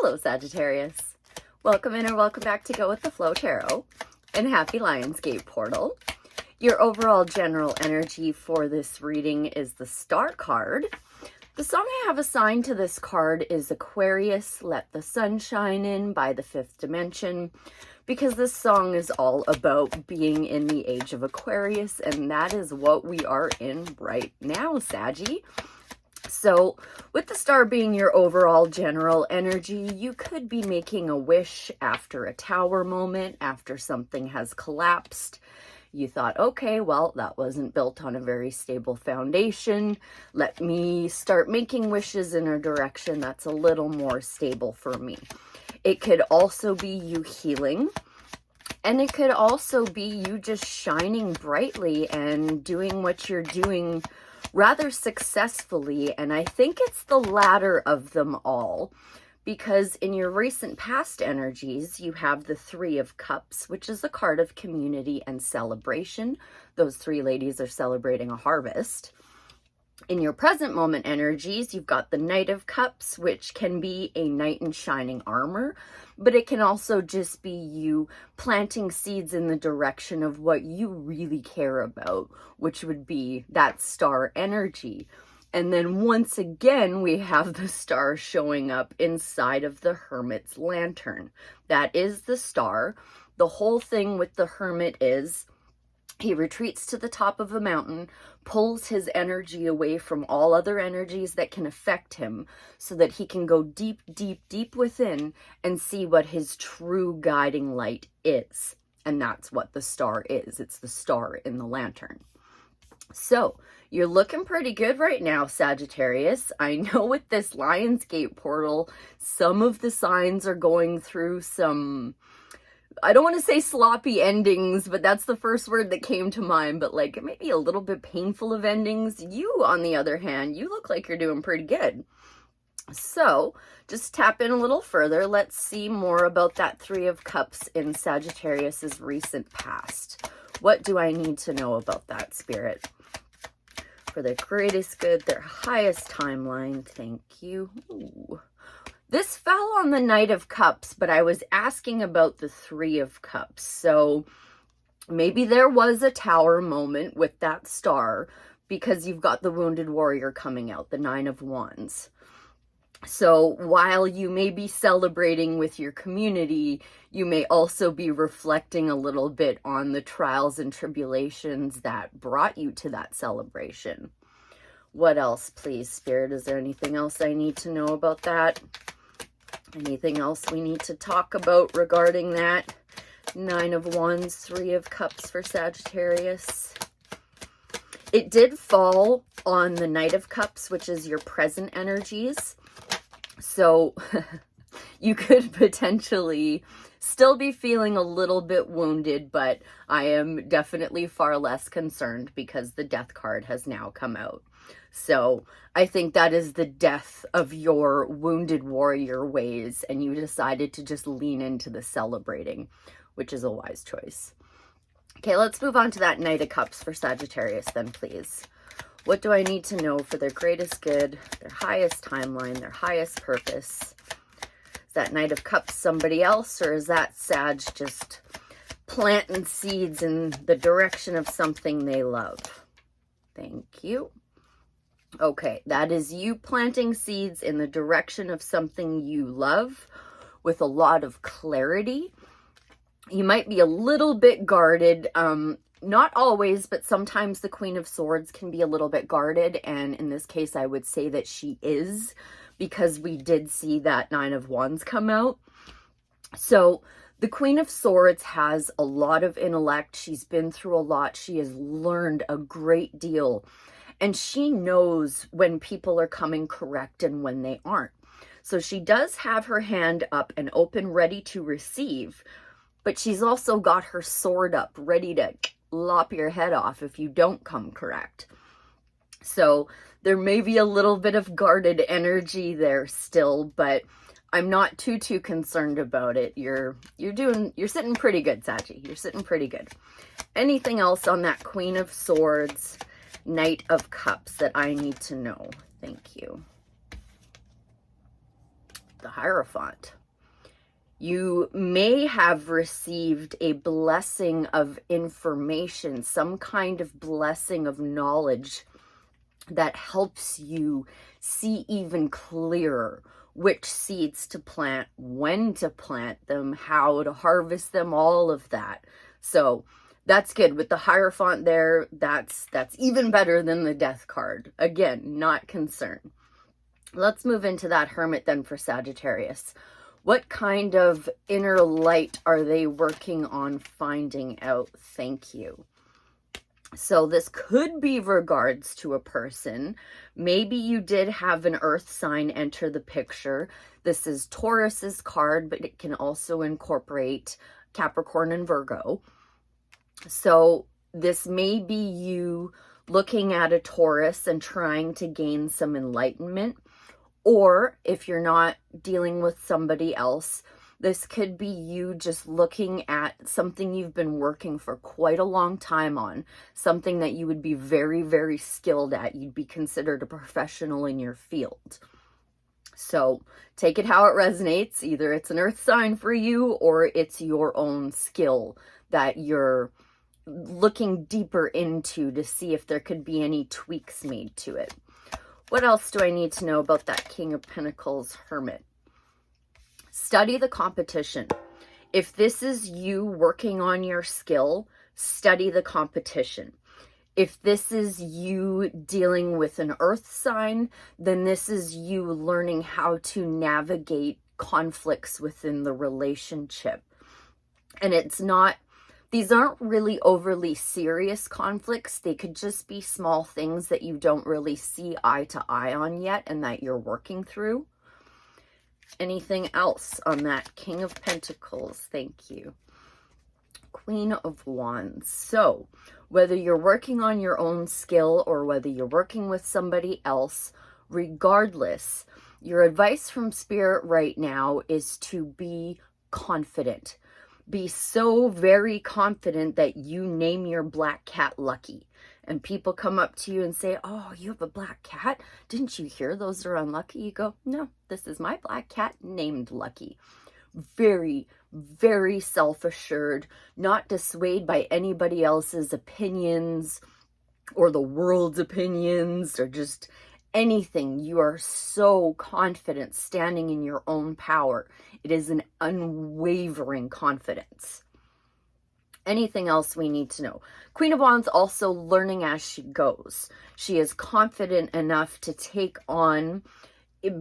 Hello, Sagittarius. Welcome in or welcome back to Go With The Flow Tarot and happy Lionsgate portal. Your overall general energy for this reading is the Star card. The song I have assigned to this card is Aquarius, Let the Sun Shine In by the Fifth Dimension, because this song is all about being in the age of Aquarius, and that is what we are in right now, Saggy. So with the star being your overall general energy, you could be making a wish after a tower moment, after something has collapsed. You thought, okay, well, that wasn't built on a very stable foundation. Let me start making wishes in a direction that's a little more stable for me. It could also be you healing. And it could also be you just shining brightly and doing what you're doing rather successfully. And I think it's the latter of them all, because in your recent past energies, you have the Three of Cups, which is a card of community and celebration. Those three ladies are celebrating a harvest. In your present moment energies, you've got the Knight of Cups, which can be a knight in shining armor, but it can also just be you planting seeds in the direction of what you really care about, which would be that star energy. And then once again, we have the star showing up inside of the Hermit's lantern. That is the star. The whole thing with the Hermit is he retreats to the top of a mountain, pulls his energy away from all other energies that can affect him so that he can go deep, deep, deep within and see what his true guiding light is. And that's what the star is. It's the star in the lantern. So you're looking pretty good right now, Sagittarius. I know with this Lionsgate portal, some of the signs are going through some, I don't want to say sloppy endings, but that's the first word that came to mind, but like maybe a little bit painful of endings. You, on the other hand, you look like you're doing pretty good. So just tap in a little further. Let's see more about that Three of Cups in Sagittarius's recent past. What do I need to know about that, Spirit? For their greatest good, their highest timeline. Thank you. Ooh. This fell on the Knight of Cups, but I was asking about the Three of Cups. So maybe there was a tower moment with that star, because you've got the Wounded Warrior coming out, the Nine of Wands. So while you may be celebrating with your community, you may also be reflecting a little bit on the trials and tribulations that brought you to that celebration. What else, please, Spirit? Is there anything else I need to know about that? Anything else we need to talk about regarding that? Nine of Wands, Three of Cups for Sagittarius. It did fall on the Knight of Cups, which is your present energies. So you could potentially still be feeling a little bit wounded, but I am definitely far less concerned because the Death card has now come out. So I think that is the death of your wounded warrior ways, and you decided to just lean into the celebrating, which is a wise choice. Okay, let's move on to that Knight of Cups for Sagittarius then, please. What do I need to know for their greatest good, their highest timeline, their highest purpose? Is that Knight of Cups somebody else, or is that Sag just planting seeds in the direction of something they love? Thank you. Okay, that is you planting seeds in the direction of something you love with a lot of clarity. You might be a little bit guarded, not always, but sometimes the Queen of Swords can be a little bit guarded, and in this case I would say that she is, because we did see that Nine of Wands come out. So the Queen of Swords has a lot of intellect. She's been through a lot. She has learned a great deal. And she knows when people are coming correct and when they aren't. So she does have her hand up and open, ready to receive. But she's also got her sword up, ready to lop your head off if you don't come correct. So there may be a little bit of guarded energy there still, but I'm not too concerned about it. You're sitting pretty good, Saggy. You're sitting pretty good. Anything else on that Queen of Swords, Knight of Cups that I need to know? Thank you. the Hierophant. You may have received a blessing of information, some kind of blessing of knowledge that helps you see even clearer which seeds to plant, when to plant them, how to harvest them, all of that. So that's good. With the Hierophant there, that's even better than the Death card. Again, not concerned. Let's move into that Hermit then for Sagittarius. What kind of inner light are they working on finding out? Thank you. So this could be regards to a person. Maybe you did have an earth sign enter the picture. This is Taurus's card, but it can also incorporate Capricorn and Virgo. So this may be you looking at a Taurus and trying to gain some enlightenment. Or if you're not dealing with somebody else, this could be you just looking at something you've been working for quite a long time on, something that you would be very, very skilled at. You'd be considered a professional in your field. So take it how it resonates. Either it's an earth sign for you or it's your own skill that you're looking deeper into to see if there could be any tweaks made to it. What else do I need to know about that King of Pentacles Hermit? Study the competition. If this is you working on your skill, study the competition. If this is you dealing with an earth sign, then this is you learning how to navigate conflicts within the relationship. And it's not, these aren't really overly serious conflicts. They could just be small things that you don't really see eye to eye on yet and that you're working through. Anything else on that King of Pentacles? Thank you. Queen of Wands. So whether you're working on your own skill or whether you're working with somebody else, regardless, your advice from Spirit right now is to be confident. Be so very confident that you name your black cat Lucky. And people come up to you and say, oh, you have a black cat? Didn't you hear those are unlucky? You go, no, this is my black cat named Lucky. Very, very self-assured, not dissuaded by anybody else's opinions or the world's opinions or just anything. You are so confident standing in your own power. It is an unwavering confidence. Anything else we need to know? Queen of Wands also learning as she goes. She is confident enough to take on,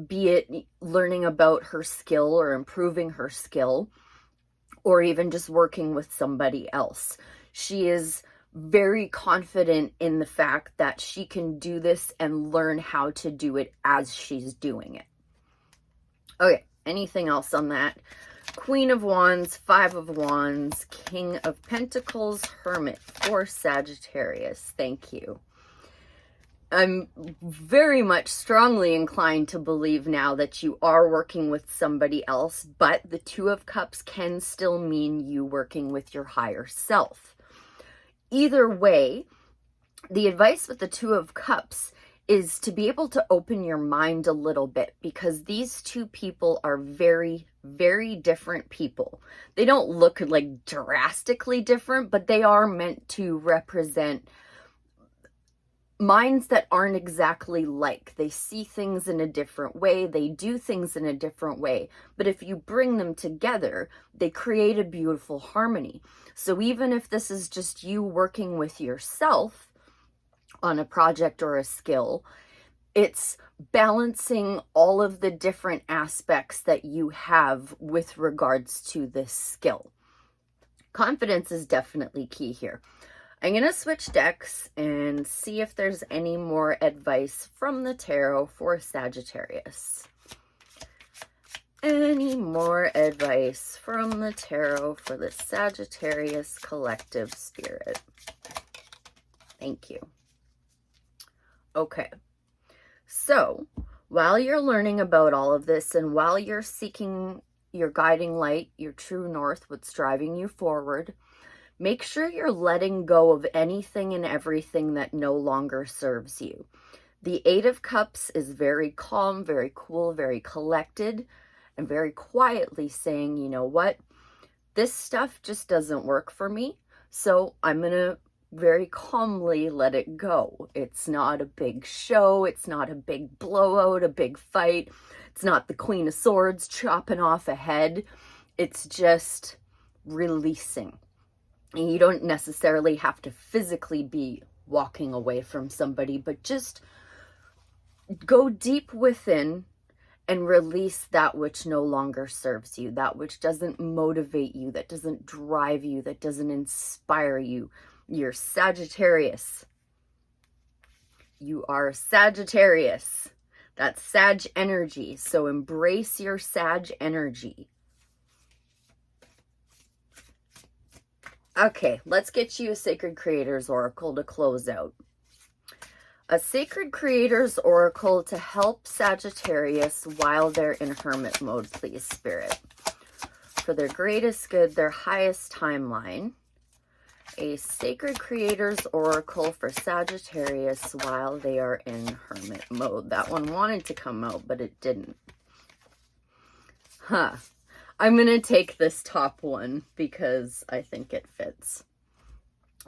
be it learning about her skill or improving her skill, or even just working with somebody else. She is very confident in the fact that she can do this and learn how to do it as she's doing it. Okay, anything else on that? Queen of Wands, Five of Wands, King of Pentacles, Hermit for Sagittarius. Thank you. I'm very much strongly inclined to believe now that you are working with somebody else, but the Two of Cups can still mean you working with your higher self. Either way, the advice with the Two of Cups is to be able to open your mind a little bit, because these two people are very, very different people. They don't look like drastically different, but they are meant to represent minds that aren't exactly like. They see things in a different way. They do things in a different way. But if you bring them together, they create a beautiful harmony. So even if this is just you working with yourself on a project or a skill, it's balancing all of the different aspects that you have with regards to this skill. Confidence is definitely key here. I'm going to switch decks and see if there's any more advice from the tarot for Sagittarius. Any more advice from the tarot for the Sagittarius collective spirit? Thank you. Okay, so while you're learning about all of this and while you're seeking your guiding light, your true north, what's driving you forward, make sure you're letting go of anything and everything that no longer serves you. The Eight of Cups is very calm, very cool, very collected, and very quietly saying, you know what, this stuff just doesn't work for me, so I'm going to very calmly let it go. It's not a big show. It's not a big blowout, a big fight. It's not the Queen of Swords chopping off a head. It's just releasing. And you don't necessarily have to physically be walking away from somebody, but just go deep within and release that which no longer serves you, that which doesn't motivate you, that doesn't drive you, that doesn't inspire you. You're Sagittarius. You are Sagittarius. That's Sag energy. So embrace your Sag energy. Okay, let's get you a Sacred Creators Oracle to close out. A Sacred Creators Oracle to help Sagittarius while they're in hermit mode, please, Spirit. For their greatest good, their highest timeline. A Sacred Creators Oracle for Sagittarius while they are in hermit mode. That one wanted to come out, but it didn't. I'm going to take this top one because I think it fits.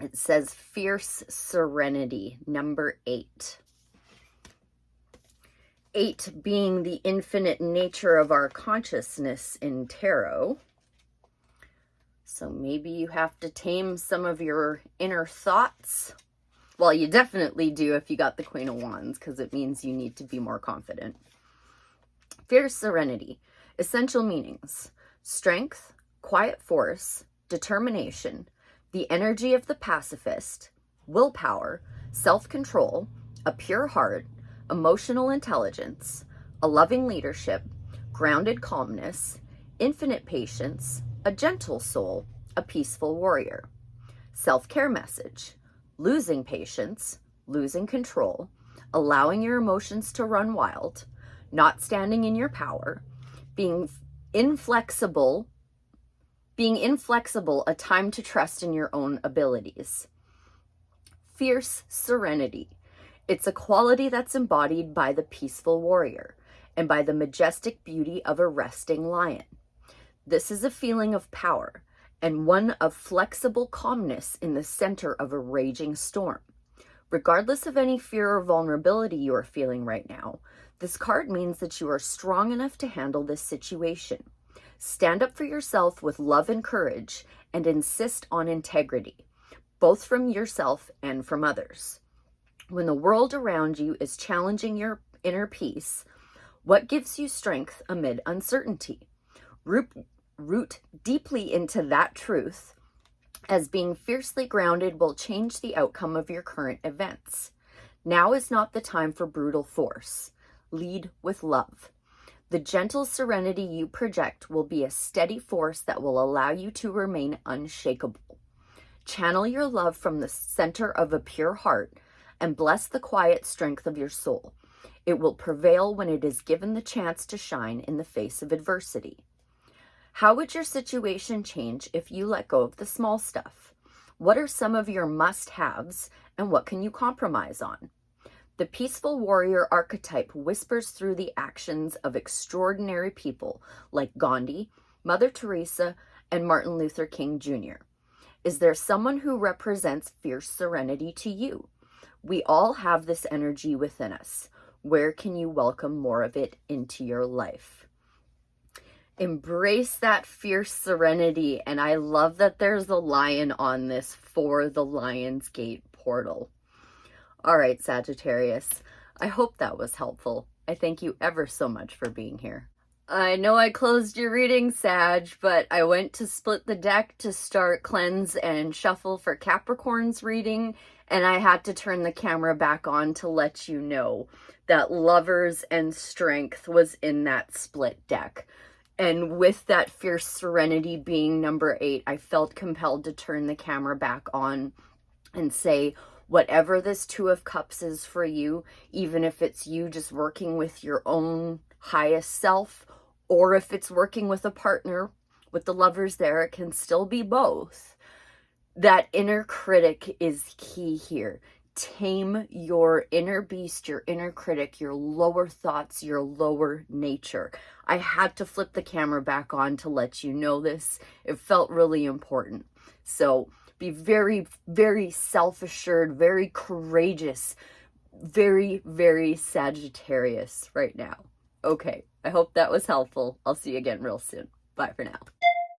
It says Fierce Serenity, number 8. 8 being the infinite nature of our consciousness in tarot. So maybe you have to tame some of your inner thoughts. Well, you definitely do if you got the Queen of Wands, because it means you need to be more confident. Fierce Serenity. Essential meanings. Strength, quiet force, determination, the energy of the pacifist, willpower, self-control, a pure heart, emotional intelligence, a loving leadership, grounded calmness, infinite patience, a gentle soul, a peaceful warrior. Self-care message, losing patience, losing control, allowing your emotions to run wild, not standing in your power, being inflexible, a time to trust in your own abilities. Fierce Serenity. It's a quality that's embodied by the peaceful warrior and by the majestic beauty of a resting lion. This is a feeling of power and one of flexible calmness in the center of a raging storm. Regardless of any fear or vulnerability you are feeling right now, this card means that you are strong enough to handle this situation. Stand up for yourself with love and courage and insist on integrity, both from yourself and from others. When the world around you is challenging your inner peace, what gives you strength amid uncertainty? Root deeply into that truth, as being fiercely grounded will change the outcome of your current events. Now is not the time for brutal force. Lead with love. The gentle serenity you project will be a steady force that will allow you to remain unshakable. Channel your love from the center of a pure heart and bless the quiet strength of your soul. It will prevail when it is given the chance to shine in the face of adversity. How would your situation change if you let go of the small stuff? What are some of your must-haves and what can you compromise on? The peaceful warrior archetype whispers through the actions of extraordinary people like Gandhi, Mother Teresa, and Martin Luther King Jr. Is there someone who represents fierce serenity to you? We all have this energy within us. Where can you welcome more of it into your life? Embrace that fierce serenity, and I love that there's a lion on this for the Lionsgate portal. All right, Sagittarius, I hope that was helpful. I thank you ever so much for being here. I know I closed your reading, Sag, but I went to split the deck to start cleanse and shuffle for Capricorn's reading, and I had to turn the camera back on to let you know that Lovers and Strength was in that split deck. And with that fierce serenity being number 8, I felt compelled to turn the camera back on and say, whatever this Two of Cups is for you, even if it's you just working with your own highest self, or if it's working with a partner, with the Lovers there, it can still be both. That inner critic is key here. tame your inner beast, your inner critic, your lower thoughts, your lower nature. I had to flip the camera back on to let you know this. It felt really important. So be very, very self-assured, very courageous, very, very Sagittarius right now. Okay, I hope that was helpful. I'll see you again real soon. Bye for now.